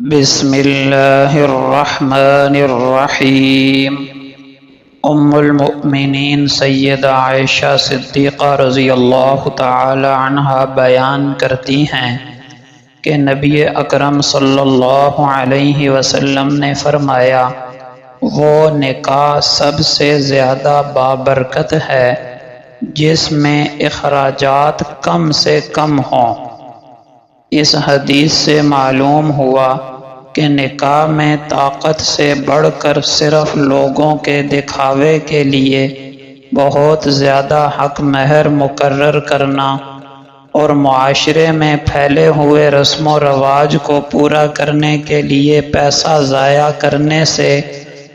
بسم اللہ الرحمن الرحیم۔ ام المؤمنین سیدہ عائشہ صدیقہ رضی اللہ تعالی عنہا بیان کرتی ہیں کہ نبی اکرم صلی اللہ علیہ وسلم نے فرمایا، وہ نکاح سب سے زیادہ بابرکت ہے جس میں اخراجات کم سے کم ہوں۔ اس حدیث سے معلوم ہوا کہ نکاح میں طاقت سے بڑھ کر صرف لوگوں کے دکھاوے کے لیے بہت زیادہ حق مہر مقرر کرنا اور معاشرے میں پھیلے ہوئے رسم و رواج کو پورا کرنے کے لیے پیسہ ضائع کرنے سے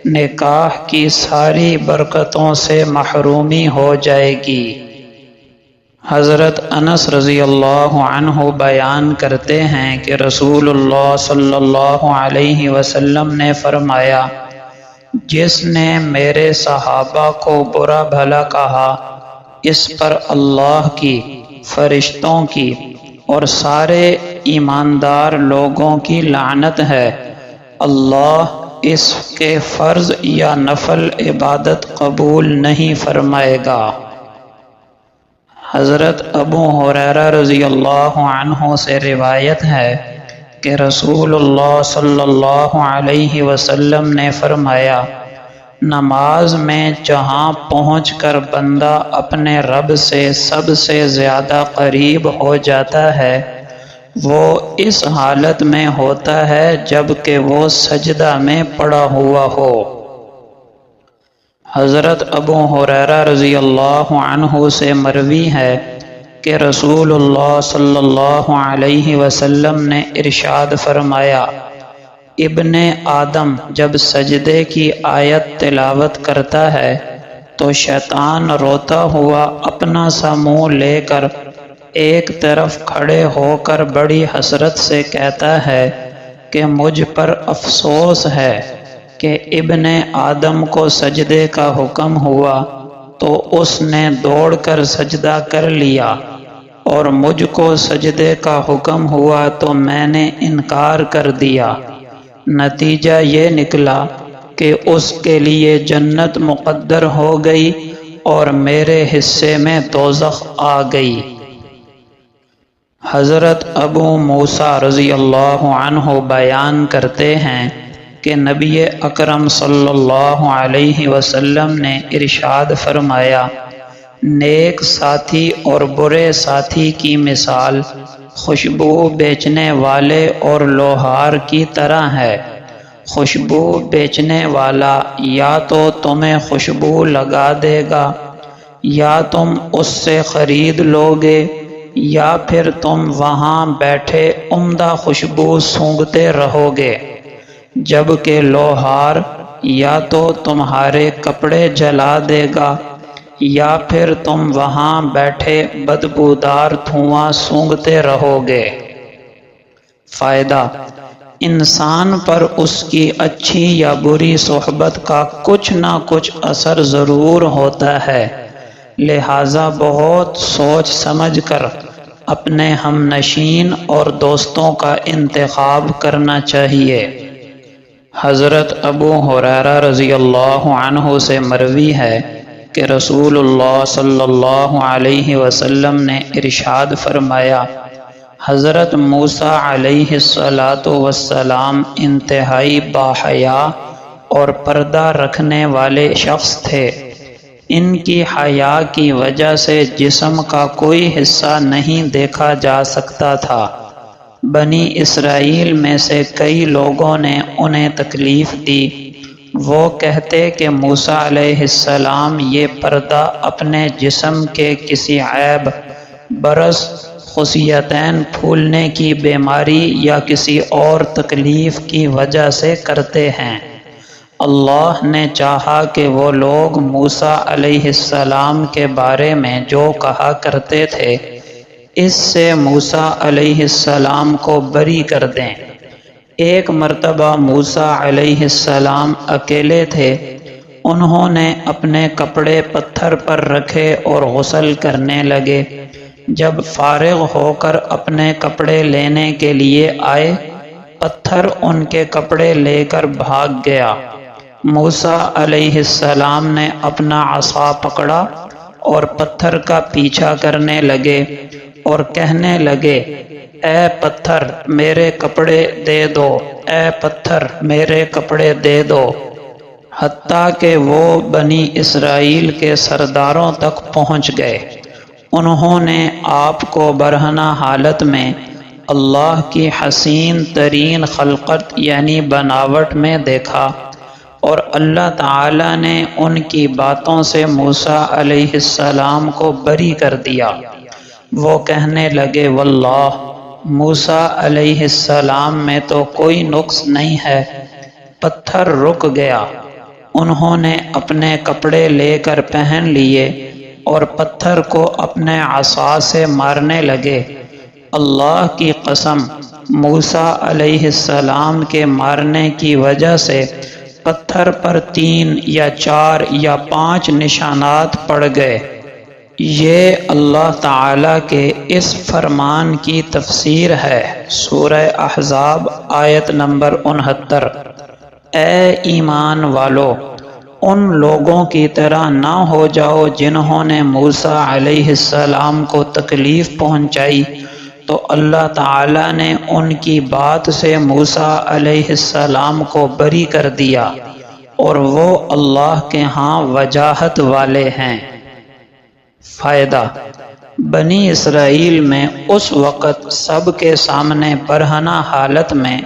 نکاح کی ساری برکتوں سے محرومی ہو جائے گی۔ حضرت انس رضی اللہ عنہ بیان کرتے ہیں کہ رسول اللہ صلی اللہ علیہ وسلم نے فرمایا، جس نے میرے صحابہ کو برا بھلا کہا، اس پر اللہ کی، فرشتوں کی اور سارے ایماندار لوگوں کی لعنت ہے۔ اللہ اس کے فرض یا نفل عبادت قبول نہیں فرمائے گا۔ حضرت ابو ہریرہ رضی اللہ عنہ سے روایت ہے کہ رسول اللہ صلی اللہ علیہ وسلم نے فرمایا، نماز میں جہاں پہنچ کر بندہ اپنے رب سے سب سے زیادہ قریب ہو جاتا ہے، وہ اس حالت میں ہوتا ہے جب کہ وہ سجدہ میں پڑا ہوا ہو۔ حضرت ابو ہریرہ رضی اللہ عنہ سے مروی ہے کہ رسول اللہ صلی اللہ علیہ وسلم نے ارشاد فرمایا، ابن آدم جب سجدے کی آیت تلاوت کرتا ہے تو شیطان روتا ہوا اپنا سا منہ لے کر ایک طرف کھڑے ہو کر بڑی حسرت سے کہتا ہے کہ مجھ پر افسوس ہے کہ ابن آدم کو سجدے کا حکم ہوا تو اس نے دوڑ کر سجدہ کر لیا، اور مجھ کو سجدے کا حکم ہوا تو میں نے انکار کر دیا۔ نتیجہ یہ نکلا کہ اس کے لیے جنت مقدر ہو گئی اور میرے حصے میں دوزخ آ گئی۔ حضرت ابو موسیٰ رضی اللہ عنہ بیان کرتے ہیں کہ نبی اکرم صلی اللہ علیہ وسلم نے ارشاد فرمایا، نیک ساتھی اور برے ساتھی کی مثال خوشبو بیچنے والے اور لوہار کی طرح ہے۔ خوشبو بیچنے والا یا تو تمہیں خوشبو لگا دے گا یا تم اس سے خرید لوگے، یا پھر تم وہاں بیٹھے عمدہ خوشبو سونگھتے رہو گے، جبکہ لوہار یا تو تمہارے کپڑے جلا دے گا یا پھر تم وہاں بیٹھے بدبودار دھواں سونگھتے رہو گے۔ فائدہ: انسان پر اس کی اچھی یا بری صحبت کا کچھ نہ کچھ اثر ضرور ہوتا ہے، لہٰذا بہت سوچ سمجھ کر اپنے ہم نشین اور دوستوں کا انتخاب کرنا چاہیے۔ حضرت ابو ہریرہ رضی اللہ عنہ سے مروی ہے کہ رسول اللہ صلی اللہ علیہ وسلم نے ارشاد فرمایا، حضرت موسیٰ علیہ السلام انتہائی باحیا اور پردہ رکھنے والے شخص تھے۔ ان کی حیا کی وجہ سے جسم کا کوئی حصہ نہیں دیکھا جا سکتا تھا۔ بنی اسرائیل میں سے کئی لوگوں نے انہیں تکلیف دی، وہ کہتے کہ موسیٰ علیہ السلام یہ پردہ اپنے جسم کے کسی عیب، برص، خصیتین پھولنے کی بیماری یا کسی اور تکلیف کی وجہ سے کرتے ہیں۔ اللہ نے چاہا کہ وہ لوگ موسیٰ علیہ السلام کے بارے میں جو کہا کرتے تھے، اس سے موسیٰ علیہ السلام کو بری کر دیں۔ ایک مرتبہ موسیٰ علیہ السلام اکیلے تھے، انہوں نے اپنے کپڑے پتھر پر رکھے اور غسل کرنے لگے۔ جب فارغ ہو کر اپنے کپڑے لینے کے لیے آئے، پتھر ان کے کپڑے لے کر بھاگ گیا۔ موسیٰ علیہ السلام نے اپنا عصا پکڑا اور پتھر کا پیچھا کرنے لگے اور کہنے لگے، اے پتھر میرے کپڑے دے دو، اے پتھر میرے کپڑے دے دو، حتیٰ کہ وہ بنی اسرائیل کے سرداروں تک پہنچ گئے۔ انہوں نے آپ کو برہنہ حالت میں اللہ کی حسین ترین خلقت یعنی بناوٹ میں دیکھا، اور اللہ تعالی نے ان کی باتوں سے موسیٰ علیہ السلام کو بری کر دیا۔ وہ کہنے لگے، واللہ موسیٰ علیہ السلام میں تو کوئی نقص نہیں ہے۔ پتھر رک گیا۔ انہوں نے اپنے کپڑے لے کر پہن لیے اور پتھر کو اپنے عصا سے مارنے لگے۔ اللہ کی قسم، موسیٰ علیہ السلام کے مارنے کی وجہ سے پتھر پر 3 یا 4 یا 5 نشانات پڑ گئے۔ یہ اللہ تعالیٰ کے اس فرمان کی تفسیر ہے۔ سورہ احزاب آیت نمبر 69۔ اے ایمان والو، ان لوگوں کی طرح نہ ہو جاؤ جنہوں نے موسیٰ علیہ السلام کو تکلیف پہنچائی، تو اللہ تعالیٰ نے ان کی بات سے موسیٰ علیہ السلام کو بری کر دیا، اور وہ اللہ کے ہاں وجاہت والے ہیں۔ فائدہ: بنی اسرائیل میں اس وقت سب کے سامنے برہنہ حالت میں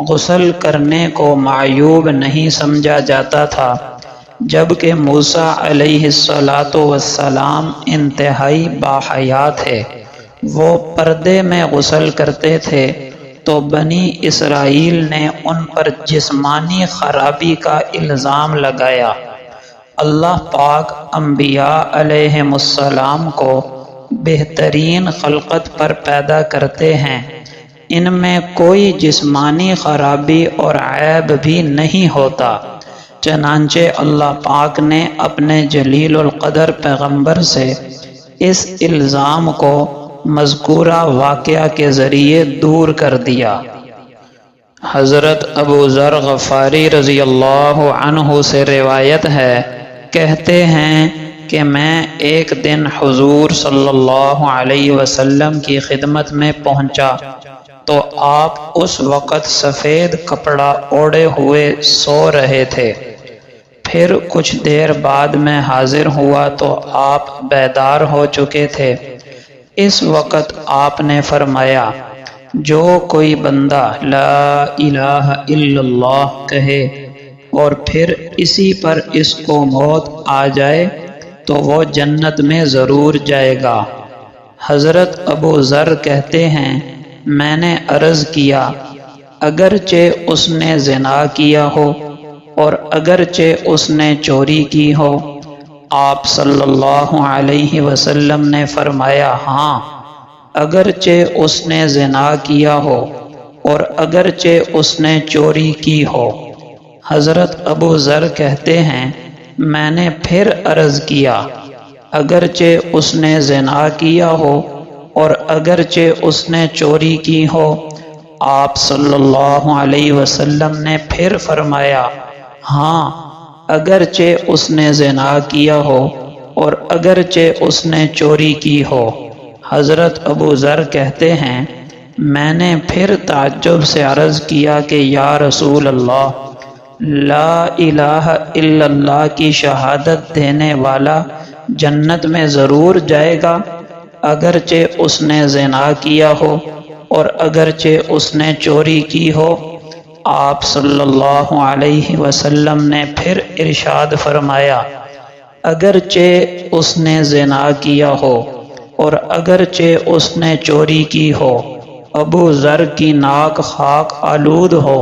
غسل کرنے کو معیوب نہیں سمجھا جاتا تھا، جبکہ موسیٰ علیہ السلام انتہائی باحیا تھے۔ وہ پردے میں غسل کرتے تھے تو بنی اسرائیل نے ان پر جسمانی خرابی کا الزام لگایا۔ اللہ پاک انبیاء علیہم السلام کو بہترین خلقت پر پیدا کرتے ہیں، ان میں کوئی جسمانی خرابی اور عیب بھی نہیں ہوتا۔ چنانچہ اللہ پاک نے اپنے جلیل القدر پیغمبر سے اس الزام کو مذکورہ واقعہ کے ذریعے دور کر دیا۔ حضرت ابو ذر غفاری رضی اللہ عنہ سے روایت ہے، کہتے ہیں کہ میں ایک دن حضور صلی اللہ علیہ وسلم کی خدمت میں پہنچا تو آپ اس وقت سفید کپڑا اوڑھے ہوئے سو رہے تھے۔ پھر کچھ دیر بعد میں حاضر ہوا تو آپ بیدار ہو چکے تھے۔ اس وقت آپ نے فرمایا، جو کوئی بندہ لا الہ الا اللہ کہے اور پھر اسی پر اس کو موت آ جائے تو وہ جنت میں ضرور جائے گا۔ حضرت ابو ذر کہتے ہیں، میں نے عرض کیا، اگرچہ اس نے زنا کیا ہو اور اگرچہ اس نے چوری کی ہو؟ آپ صلی اللہ علیہ وسلم نے فرمایا، ہاں، اگرچہ اس نے زنا کیا ہو اور اگرچہ اس نے چوری کی ہو۔ حضرت ابو ذر کہتے ہیں، میں نے پھر عرض کیا، اگرچہ اس نے زنا کیا ہو اور اگرچہ اس نے چوری کی ہو؟ آپ صلی اللہ علیہ وسلم نے پھر فرمایا، ہاں، اگرچہ اس نے زنا کیا ہو اور اگرچہ اس نے چوری کی ہو۔ حضرت ابو ذر کہتے ہیں، میں نے پھر تعجب سے عرض کیا کہ یا رسول اللہ، لا الہ الا اللہ کی شہادت دینے والا جنت میں ضرور جائے گا، اگرچہ اس نے زنا کیا ہو اور اگرچہ اس نے چوری کی ہو؟ آپ صلی اللہ علیہ وسلم نے پھر ارشاد فرمایا، اگرچہ اس نے زنا کیا ہو اور اگرچہ اس نے چوری کی ہو۔ ابو ذر کی ناک خاک آلود ہو،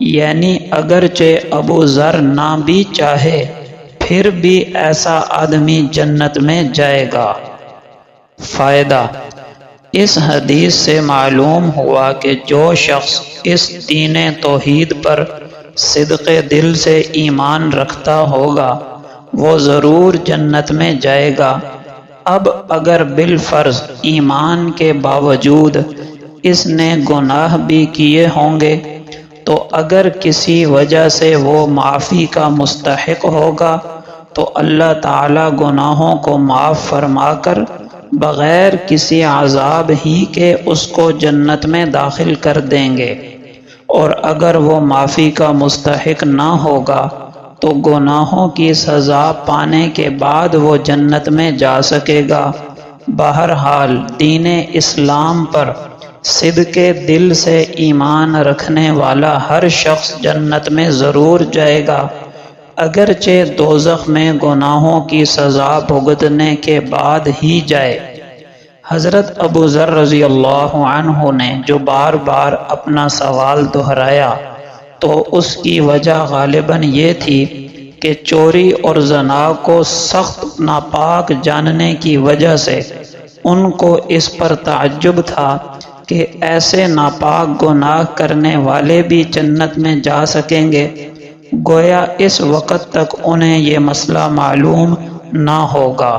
یعنی اگرچہ ابو ذر نہ بھی چاہے پھر بھی ایسا آدمی جنت میں جائے گا۔ فائدہ: اس حدیث سے معلوم ہوا کہ جو شخص اس دین توحید پر صدق دل سے ایمان رکھتا ہوگا وہ ضرور جنت میں جائے گا۔ اب اگر بالفرض ایمان کے باوجود اس نے گناہ بھی کیے ہوں گے، تو اگر کسی وجہ سے وہ معافی کا مستحق ہوگا تو اللہ تعالی گناہوں کو معاف فرما کر بغیر کسی عذاب ہی کے اس کو جنت میں داخل کر دیں گے، اور اگر وہ معافی کا مستحق نہ ہوگا تو گناہوں کی سزا پانے کے بعد وہ جنت میں جا سکے گا۔ بہرحال دین اسلام پر صدق دل سے ایمان رکھنے والا ہر شخص جنت میں ضرور جائے گا، اگرچہ دوزخ میں گناہوں کی سزا بھگتنے کے بعد ہی جائے۔ حضرت ابو ذر رضی اللہ عنہ نے جو بار بار اپنا سوال دہرایا تو اس کی وجہ غالباً یہ تھی کہ چوری اور زنا کو سخت ناپاک جاننے کی وجہ سے ان کو اس پر تعجب تھا کہ ایسے ناپاک گناہ کرنے والے بھی جنت میں جا سکیں گے، گویا اس وقت تک انہیں یہ مسئلہ معلوم نہ ہوگا۔